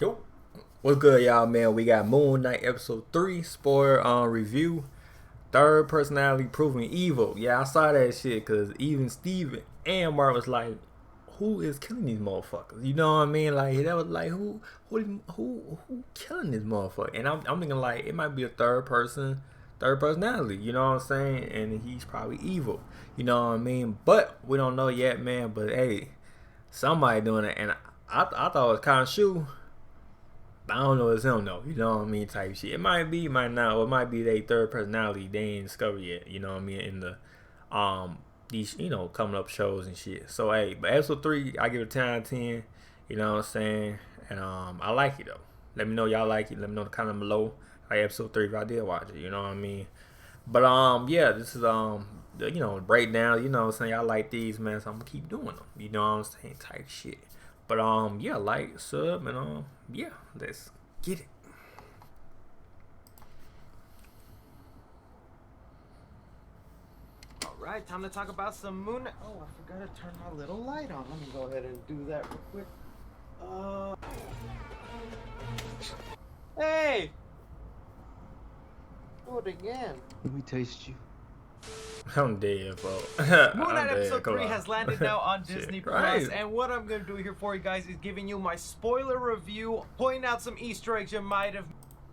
Yo, what's good, y'all, man? We got Moon Knight episode 3 spoiler review. Third personality proving evil. Yeah, I saw that shit because even Steven and Mark was like, "Who is killing these motherfuckers?" You know what I mean? Like that was like, who killing this motherfucker? And I'm thinking like it might be a third personality. You know what I'm saying? And he's probably evil. You know what I mean? But we don't know yet, man. But hey, somebody doing it, and I thought it was kind of shoe. I don't know, it's him though, you know what I mean, type shit. It might be, it might not, or it might be their third personality they ain't discovered yet, you know what I mean, in the these, you know, coming up shows and shit. So hey, but episode 3, I give it 10 out of 10, you know what I'm saying? And I like it though. Let me know y'all like it, let me know the comment below. Like episode 3 if I did watch it, you know what I mean? But yeah, this is you know, breakdown, you know what I'm saying, y'all like these, man, so I'm gonna keep doing them, you know what I'm saying, type shit. But yeah, like, sub, and yeah, let's get it. All right, time to talk about some Moon Knight. Oh, I forgot to turn my little light on. Let me go ahead and do that real quick. Hey! Do it again. Let me taste you. I'm dead, bro. Moon Knight episode 3 has landed now on Disney Plus, and what I'm gonna do here for you guys is giving you my spoiler review, pointing out some Easter eggs you might have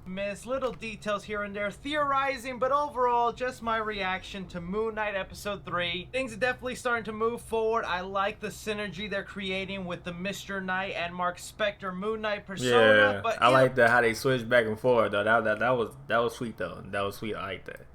missed, little details here and there, theorizing, but overall, just my reaction to Moon Knight episode 3. Things are definitely starting to move forward. I like the synergy they're creating with the Mr. Knight and Mark Spector Moon Knight persona. Yeah, but I like that how they switch back and forth though. That was sweet though. That was sweet. I like that.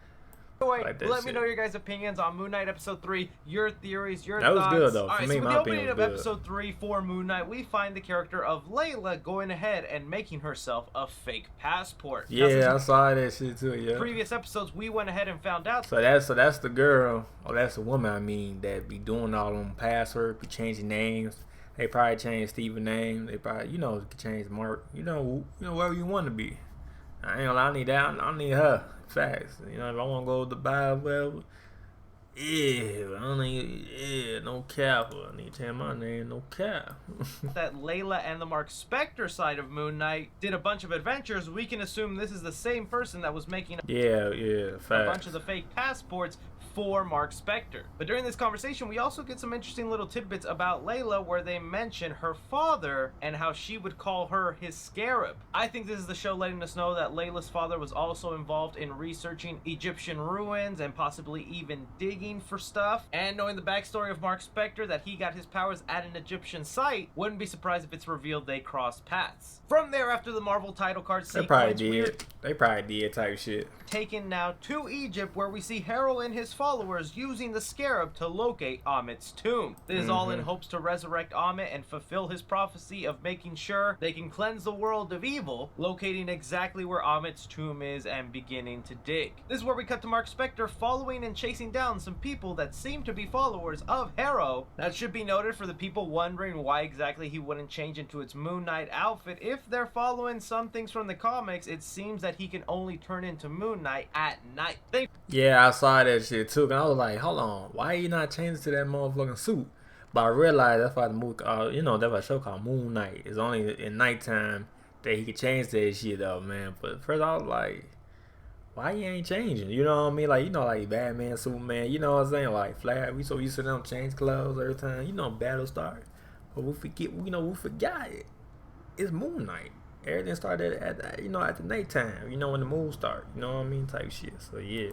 Anyway, like let me know your guys' opinions on Moon Knight episode 3, your theories, your thoughts. thoughts. That was good though. Alright, For me, so with my the opinion opening of was good. episode 3 for Moon Knight, we find the character of Layla going ahead and making herself a fake passport. Yeah, I saw that shit too. Yeah. Previous episodes, we went ahead and found out. So that's the girl, or that's the woman. I mean, that be doing all them passwords, be changing names. They probably change Steven's name. They probably, you know, change Mark. You know, wherever you want to be. I ain't gonna lie, I need that. I need her. Facts. You know, if I want to go to Dubai, whatever. Yeah, I don't need. Yeah, no cap. I need to change my name. No cap. That Layla and the Mark Spector side of Moon Knight did a bunch of adventures. We can assume this is the same person that was making yeah, facts. a bunch of the fake passports for Mark Spector. But during this conversation, we also get some interesting little tidbits about Layla where they mention her father and how she would call her his scarab. I think this is the show letting us know that Layla's father was also involved in researching Egyptian ruins and possibly even digging for stuff. And knowing the backstory of Mark Spector, that he got his powers at an Egyptian site, wouldn't be surprised if it's revealed they crossed paths. From there, after the Marvel title card sequence, They probably did type shit. Taken now to Egypt, where we see Harold and his followers using the scarab to locate Amit's tomb. This is all in hopes to resurrect Amit and fulfill his prophecy of making sure they can cleanse the world of evil, locating exactly where Amit's tomb is and beginning to dig. This is where we cut to Mark Spector following and chasing down some people that seem to be followers of Harrow. That should be noted for the people wondering why exactly he wouldn't change into its Moon Knight outfit. If they're following some things from the comics, it seems that he can only turn into Moon Knight at night. Yeah, I saw that shit too, and I was like, hold on, why you not changing to that motherfucking suit? But I realized that's why the movie, you know, that's why a show called Moon Knight. It's only in nighttime that he could change that shit though, man. But first I was like, why you ain't changing? You know what I mean? Like, you know, like Batman, Superman, you know what I'm saying? Like Flash, we so used to them change clothes every time, you know, battle start. But we forget, you know, we forgot it. It's Moon Knight. Everything started at you know, at the nighttime, you know, when the moon start, you know what I mean, type shit. So yeah.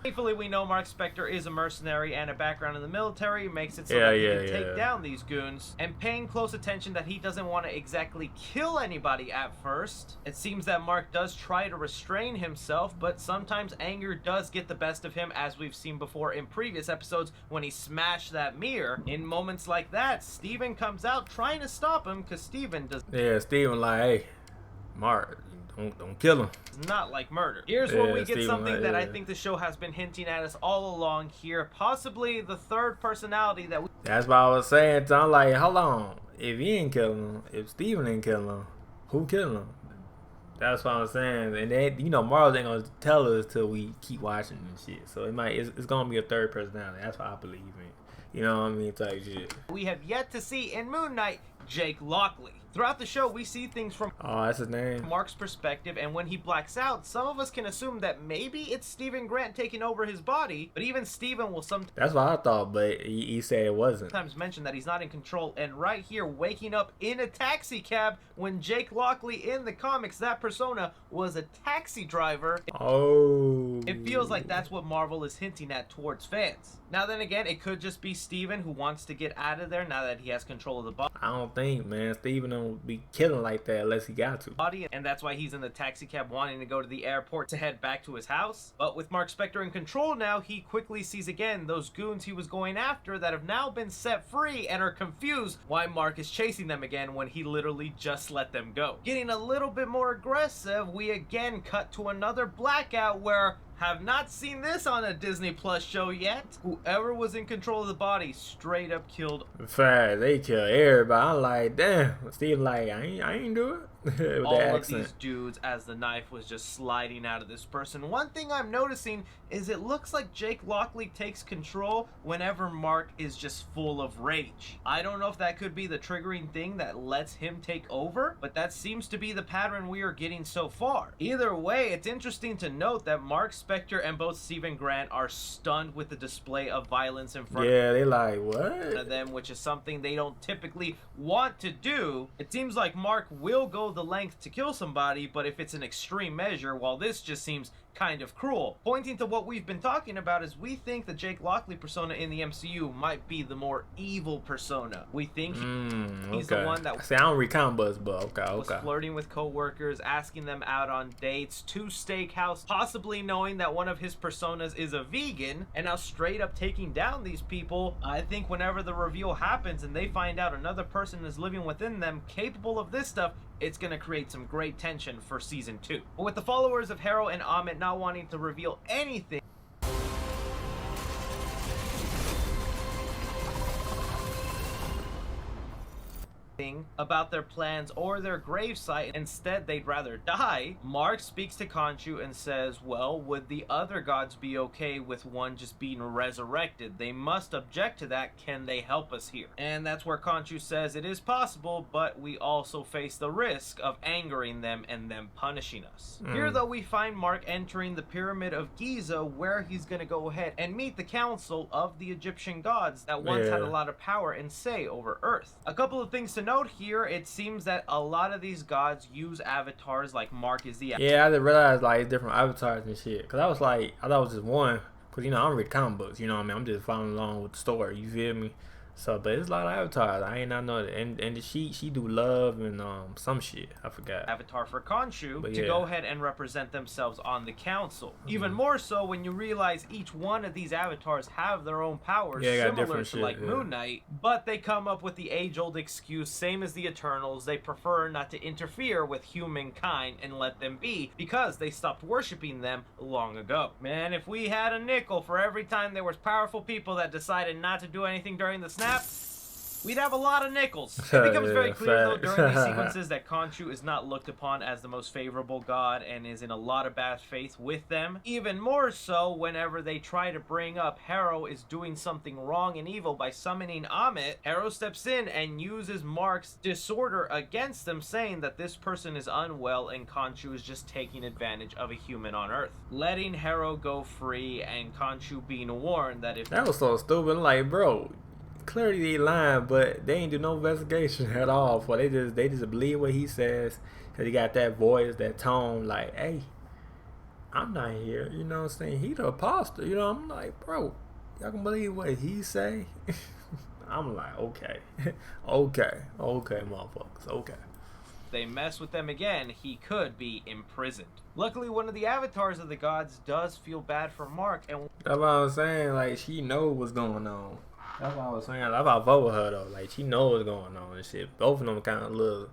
Thankfully, we know Mark Spector is a mercenary and a background in the military makes it so that he can take down these goons. And paying close attention that he doesn't want to exactly kill anybody at first. It seems that Mark does try to restrain himself, but sometimes anger does get the best of him, as we've seen before in previous episodes when he smashed that mirror. In moments like that, Steven comes out trying to stop him because Steven does. Yeah, Steven like, hey, Mark, don't kill him. Not like murder. Here's where we get something that I think the show has been hinting at us all along here. Possibly the third personality that we... That's what I was saying. So I'm like, hold on. If he ain't killing him, if Steven ain't killing him, who killing him? That's what I'm saying. And then, you know, Marvel ain't gonna tell us till we keep watching and shit. So it's gonna be a third personality. That's what I believe in. You know what I mean? Type shit. We have yet to see in Moon Knight Jake Lockley. Throughout the show, we see things from that's his name. Mark's perspective, and when he blacks out, some of us can assume that maybe it's Stephen Grant taking over his body, but even Stephen will sometimes... That's what I thought, but he said it wasn't. ...sometimes mention that he's not in control, and right here, waking up in a taxi cab when Jake Lockley in the comics, that persona was a taxi driver. Oh. It feels like that's what Marvel is hinting at towards fans. Now then again, it could just be Stephen who wants to get out of there now that he has control of the body. I don't think, man. Stephen don't be killing like that unless he got to. And that's why he's in the taxi cab wanting to go to the airport to head back to his house. But with Mark Spector in control now, he quickly sees again those goons he was going after that have now been set free and are confused why Mark is chasing them again when he literally just let them go. Getting a little bit more aggressive, we again cut to another blackout where... have not seen this on a Disney Plus show yet. Whoever was in control of the body straight up killed. Fact, they kill everybody. I'm like, damn. Steve like, I ain't do it. With all that of these dudes as the knife was just sliding out of this person. One thing I'm noticing is it looks like Jake Lockley takes control whenever Mark is just full of rage. I don't know if that could be the triggering thing that lets him take over, but that seems to be the pattern we are getting so far. Either way, it's interesting to note that Mark Spector and both Stephen Grant are stunned with the display of violence in front they like, what? of them, which is something they don't typically want to do. It seems like Mark will go the length to kill somebody, but if it's an extreme measure, while this just seems kind of cruel. Pointing to what we've been talking about is we think the Jake Lockley persona in the MCU might be the more evil persona. We think he's the one that I don't read comic books, but was flirting with co-workers, asking them out on dates, to steakhouse, possibly knowing that one of his personas is a vegan, and now straight up taking down these people. I think whenever the reveal happens and they find out another person is living within them capable of this stuff, it's going to create some great tension for season 2. But with the followers of Harrow and Amit not wanting to reveal anything about their plans or their gravesite, instead they'd rather die, Mark speaks to Khonshu and says, well, would the other gods be okay with one just being resurrected? They must object to that. Can they help us here? And that's where Khonshu says it is possible, but we also face the risk of angering them and them punishing us. Here though, we find Mark entering the Pyramid of Giza, where he's gonna go ahead and meet the council of the Egyptian gods that once had a lot of power and say over Earth. A couple of things to note here, it seems that a lot of these gods use avatars, like Mark is the I didn't realize like different avatars and shit, because I was like, I thought it was just one, because you know I don't read comic books, you know what I mean, I'm just following along with the story, you feel me? So, but it's a lot of avatars. I ain't not know that. And she do love and some shit. I forgot. Avatar for Khonshu to go ahead and represent themselves on the council. Even more so when you realize each one of these avatars have their own powers, similar to like Moon Knight, but they come up with the age-old excuse, same as the Eternals. They prefer not to interfere with humankind and let them be because they stopped worshiping them long ago. Man, if we had a nickel for every time there was powerful people that decided not to do anything during the snap, we'd have a lot of nickels. It becomes very clear though during these sequences that Khonshu is not looked upon as the most favorable god and is in a lot of bad faith with them. Even more so whenever they try to bring up Harrow is doing something wrong and evil by summoning Amit. Harrow steps in and uses Mark's disorder against them, saying that this person is unwell and Khonshu is just taking advantage of a human on Earth, letting Harrow go free, and Khonshu being warned that if that was so stupid. Like, bro, clearly they lying, but they ain't do no investigation at all. For they just believe what he says, cause he got that voice, that tone. Like, hey, I'm not here. You know what I'm saying? He the apostle. You know, I'm like, bro, y'all can believe what he say? I'm like, okay, okay, motherfuckers, okay. They mess with them again, he could be imprisoned. Luckily, one of the avatars of the gods does feel bad for Mark, and that's what I was saying. Like, she know what's going on. That's what I was saying. That's why I vote with her though. Like, she knows what's going on and shit. Both of them kind of little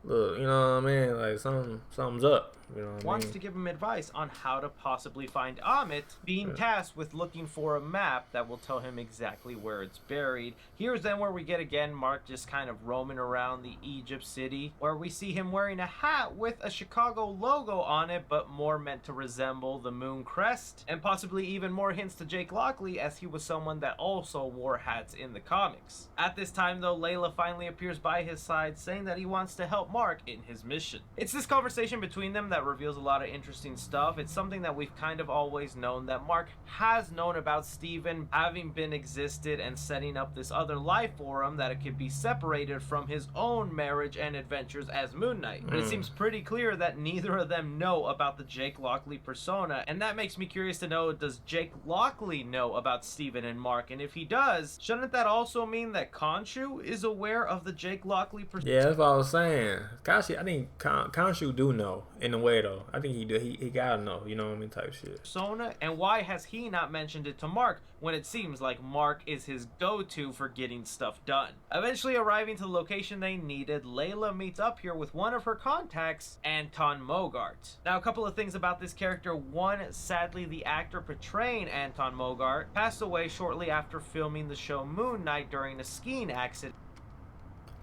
look, you know what I mean? Like something's up. You know what I Wants mean? to give him advice on how to possibly find Amit, being tasked with looking for a map that will tell him exactly where it's buried. Here's then where we get again Mark just kind of roaming around the Egypt city, where we see him wearing a hat with a Chicago logo on it, but more meant to resemble the moon crest, and possibly even more hints to Jake Lockley, as he was someone that also wore hats in the comics. At this time though, Layla finally appears by his side, saying that he wants to help Mark in his mission. It's this conversation between them that reveals a lot of interesting stuff. It's something that we've kind of always known, that Mark has known about Steven having been existed and setting up this other life for him, that it could be separated from his own marriage and adventures as Moon Knight. But it seems pretty clear that neither of them know about the Jake Lockley persona, and that makes me curious to know, does Jake Lockley know about Steven and Mark? And if he does, shouldn't that also mean that Khonshu is aware of the Jake Lockley persona? Yeah, that's what I was saying. Kashi, I think Khonshu do know in a way though. I think he do. He gotta know. You know what I mean? Type shit. Persona, and why has he not mentioned it to Mark when it seems like Mark is his go-to for getting stuff done? Eventually arriving to the location they needed, Layla meets up here with one of her contacts, Anton Mogart. Now, a couple of things about this character. One, sadly, the actor portraying Anton Mogart passed away shortly after filming the show Moon Knight during a skiing accident.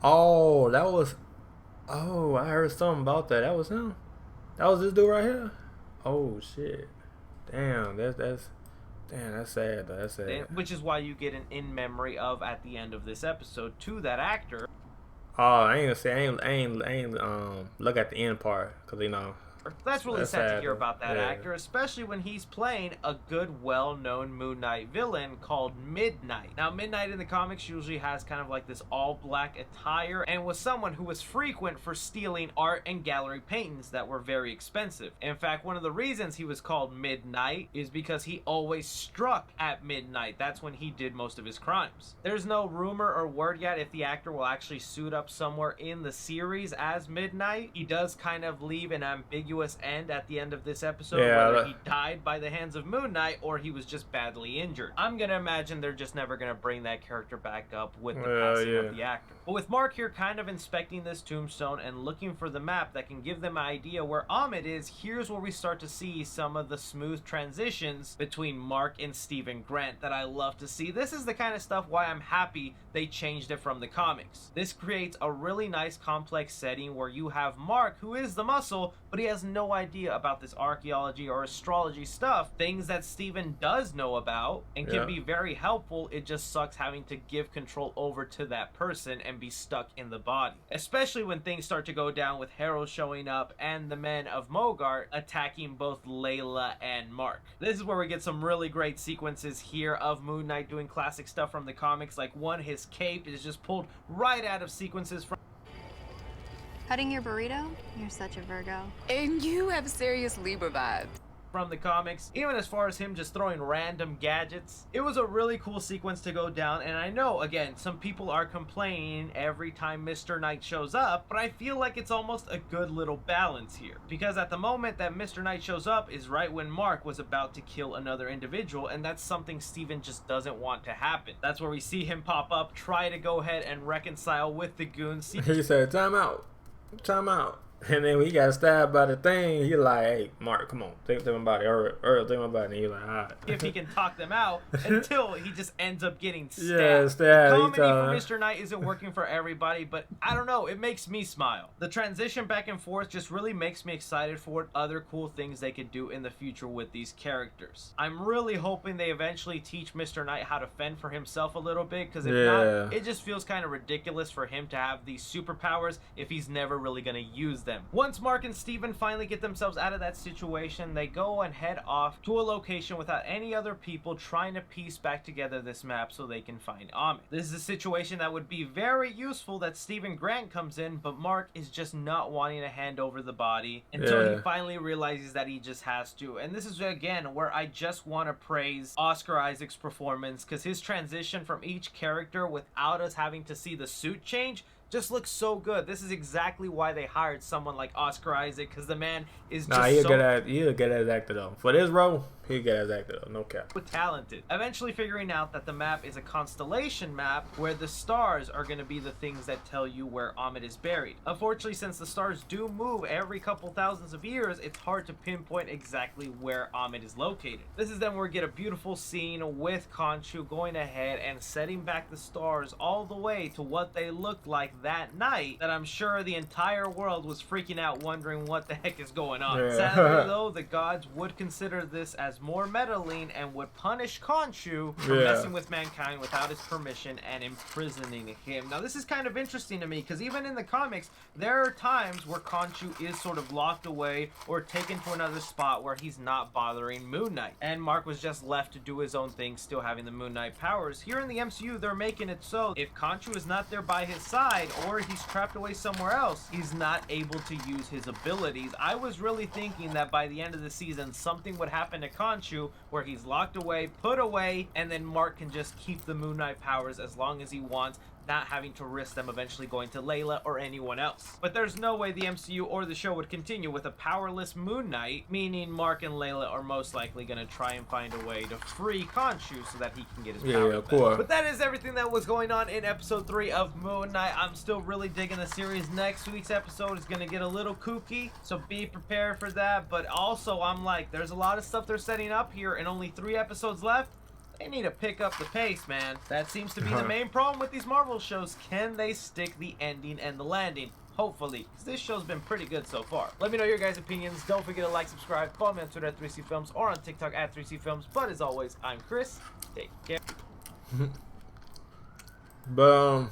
Oh, that was. Oh, I heard something about that. That was him. That was this dude right here. Oh shit. Damn, that's sad though. That's sad. Which is why you get an in memory of at the end of this episode to that actor. Oh, I ain't gonna say I ain't look at the end part, cause you know. That's really sad to hear about that yeah. actor, especially when he's playing a good, well-known Moon Knight villain called Midnight. Now, Midnight in the comics usually has kind of like this all-black attire, and was someone who was frequent for stealing art and gallery paintings that were very expensive. In fact, one of the reasons he was called Midnight is because he always struck at midnight. That's when he did most of his crimes. There's no rumor or word yet if the actor will actually suit up somewhere in the series as Midnight. He does kind of leave an ambiguous end at the end of this episode, whether he died by the hands of Moon Knight or he was just badly injured. I'm gonna imagine they're just never gonna bring that character back up with the passing of the actor. But with Mark here kind of inspecting this tombstone and looking for the map that can give them an idea where Amit is, here's where we start to see some of the smooth transitions between Mark and Steven Grant that I love to see. This is the kind of stuff why I'm happy they changed it from the comics. This creates a really nice complex setting where you have Mark, who is the muscle, but he has no idea about this archaeology or astrology stuff, things that Steven does know about and can be very helpful. It just sucks having to give control over to that person and be stuck in the body, especially when things start to go down with Harold showing up and the men of Mogart attacking both Layla and Mark. This is where we get some really great sequences here of Moon Knight doing classic stuff from the comics, like one, his cape is just pulled right out of sequences from Cutting your burrito? You're such a Virgo. And you have serious Libra vibes. from the comics, even as far as him just throwing random gadgets. It was a really cool sequence to go down, and I know, again, some people are complaining every time Mr. Knight shows up, but I feel like it's almost a good little balance here. Because at the moment that Mr. Knight shows up is right when Mark was about to kill another individual, and that's something Steven just doesn't want to happen. That's where we see him pop up, try to go ahead and reconcile with the goons. He said, time out. Time out. And then when he got stabbed by the thing, he like, hey, Mark, come on, think about it. Earl, think about it. And he like, all right. If he can talk them out until he just ends up getting stabbed. Yeah, stabbed. The comedy for Mr. Knight isn't working for everybody, but I don't know, it makes me smile. The transition back and forth just really makes me excited for what other cool things they could do in the future with these characters. I'm really hoping they eventually teach Mr. Knight how to fend for himself a little bit, because if not, it just feels kind of ridiculous for him to have these superpowers if he's never really going to use them. Once Mark and Steven finally get themselves out of that situation, they go and head off to a location without any other people, trying to piece back together this map so they can find Amit. This is a situation that would be very useful that Steven Grant comes in, but Mark is just not wanting to hand over the body until he finally realizes that he just has to. And this is again where I just want to praise Oscar Isaac's performance, because his transition from each character without us having to see the suit change just looks so good. This is exactly why they hired someone like Oscar Isaac, because the man is just he'll so get as actor though. For this role, he'll get as actor though, no cap. talented. Eventually figuring out that the map is a constellation map where the stars are going to be the things that tell you where Amit is buried. Unfortunately, since the stars do move every couple thousands of years, it's hard to pinpoint exactly where Amit is located. This is then where we get a beautiful scene with Khonshu going ahead and setting back the stars all the way to what they looked like that night, that I'm sure the entire world was freaking out wondering what the heck is going on. Yeah. Sadly though, the gods would consider this as more meddling and would punish Khonshu for messing with mankind without his permission and imprisoning him. Now this is kind of interesting to me because even in the comics there are times where Khonshu is sort of locked away or taken to another spot where he's not bothering Moon Knight, and Mark was just left to do his own thing, still having the Moon Knight powers. Here in the MCU they're making it so if Khonshu is not there by his side or he's trapped away somewhere else, he's not able to use his abilities. I was really thinking that by the end of the season something would happen to Khonshu where he's locked away, put away, and then Mark can just keep the Moon Knight powers as long as he wants, not having to risk them eventually going to Layla or anyone else. But there's no way the MCU or the show would continue with a powerless Moon Knight, meaning Mark and Layla are most likely going to try and find a way to free Khonshu so that he can get his powers of back. course. But that is everything that was going on in episode 3 of Moon Knight. I'm still really digging the series. Next week's episode is going to get a little kooky, so be prepared for that. But also, I'm like, there's a lot of stuff they're setting up here and only 3 episodes left. They need to pick up the pace, man. That seems to be the main problem with these Marvel shows. Can they stick the ending and the landing? Hopefully, because this show's been pretty good so far. Let me know your guys' opinions. Don't forget to like, subscribe, follow me on Twitter at 3CFilms or on TikTok at 3CFilms. But as always, I'm Chris. Take care. But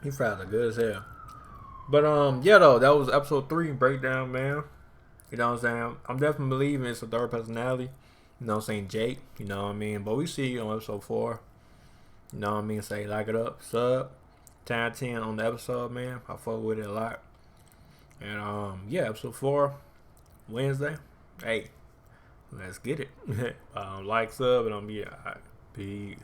he fries are good as hell. But yeah though, that was episode 3 breakdown, man. You know what I'm saying? I'm definitely believing it's a third personality. You know what I'm saying? Jake. You know what I mean? But we see on episode 4. You know what I mean? Say like it up, sub, 10 on the episode, man. I fuck with it a lot. And yeah, episode 4, Wednesday. Hey, let's get it. Like, sub, and yeah, peace.